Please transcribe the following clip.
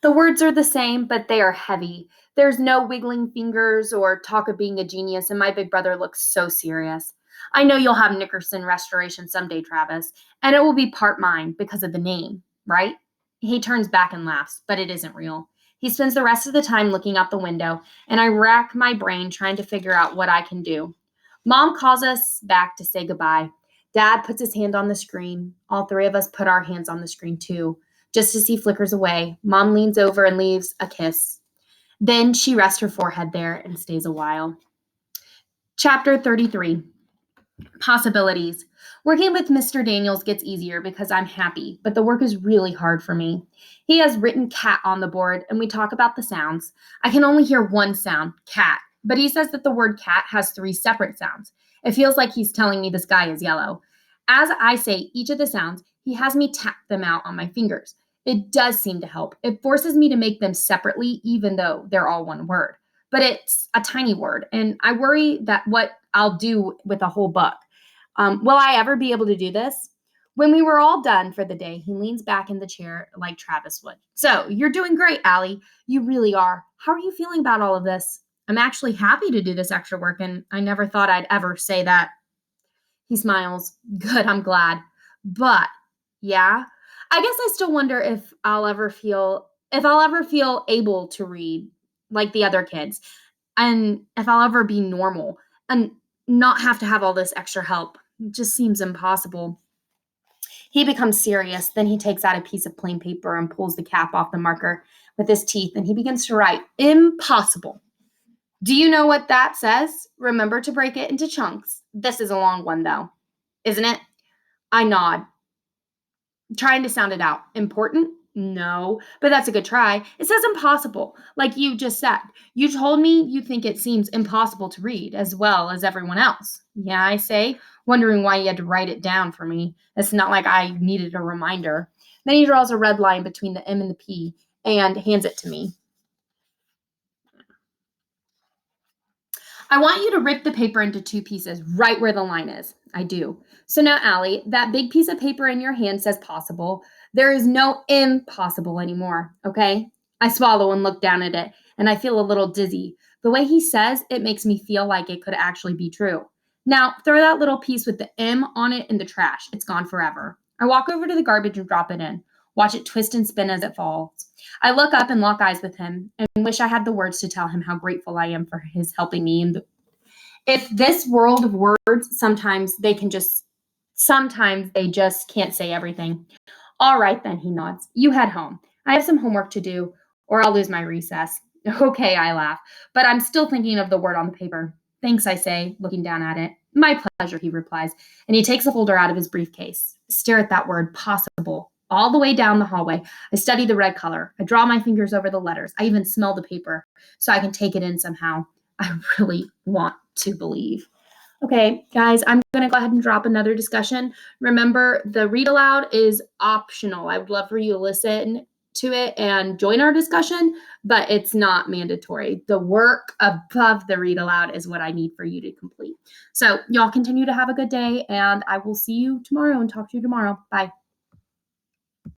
The words are the same, but they are heavy. There's no wiggling fingers or talk of being a genius, and my big brother looks so serious. I know you'll have Nickerson restoration someday, Travis, and it will be part mine because of the name, right? He turns back and laughs, but it isn't real. He spends the rest of the time looking out the window, and I rack my brain trying to figure out what I can do. Mom calls us back to say goodbye. Dad puts his hand on the screen. All three of us put our hands on the screen too. Just as he flickers away, Mom leans over and leaves a kiss. Then she rests her forehead there and stays a while. Chapter 33. Possibilities. Working with Mr. Daniels gets easier because I'm happy, but the work is really hard for me. He has written cat on the board, and we talk about the sounds. I can only hear one sound, cat, but he says that the word cat has 3 separate sounds. It feels like he's telling me the sky is yellow. As I say each of the sounds, he has me tap them out on my fingers. It does seem to help. It forces me to make them separately, even though they're all one word. But it's a tiny word, and I worry that what I'll do with a whole book. Will I ever be able to do this? When we were all done for the day, he leans back in the chair like Travis would. So, you're doing great, Allie. You really are. How are you feeling about all of this? I'm actually happy to do this extra work, and I never thought I'd ever say that. He smiles. Good, I'm glad. But, yeah, I guess I still wonder if I'll ever feel able to read like the other kids, and if I'll ever be normal and not have to have all this extra help. It just seems impossible. He becomes serious. Then he takes out a piece of plain paper and pulls the cap off the marker with his teeth, and he begins to write, impossible. Do you know what that says? Remember to break it into chunks. This is a long one, though, isn't it? I nod, trying to sound it out. Important? No, but that's a good try. It says impossible, like you just said. You told me you think it seems impossible to read as well as everyone else. Yeah, I say, wondering why you had to write it down for me. It's not like I needed a reminder. Then he draws a red line between the M and the P and hands it to me. I want you to rip the paper into 2 pieces right where the line is. I do. So now, Allie, that big piece of paper in your hand says possible. There is no impossible anymore, okay? I swallow and look down at it, and I feel a little dizzy. The way he says it makes me feel like it could actually be true. Now, throw that little piece with the M on it in the trash. It's gone forever. I walk over to the garbage and drop it in. Watch it twist and spin as it falls. I look up and lock eyes with him and wish I had the words to tell him how grateful I am for his helping me. If this world of words, sometimes they just can't say everything. All right, then, he nods. You head home. I have some homework to do, or I'll lose my recess. Okay, I laugh, but I'm still thinking of the word on the paper. Thanks, I say, looking down at it. My pleasure, he replies, and he takes a folder out of his briefcase. Stare at that word, possible. All the way down the hallway, I study the red color. I draw my fingers over the letters. I even smell the paper so I can take it in somehow. I really want to believe. Okay, guys, I'm going to go ahead and drop another discussion. Remember, the read aloud is optional. I would love for you to listen to it and join our discussion, but it's not mandatory. The work above the read aloud is what I need for you to complete. So y'all continue to have a good day, and I will see you tomorrow and talk to you tomorrow. Bye.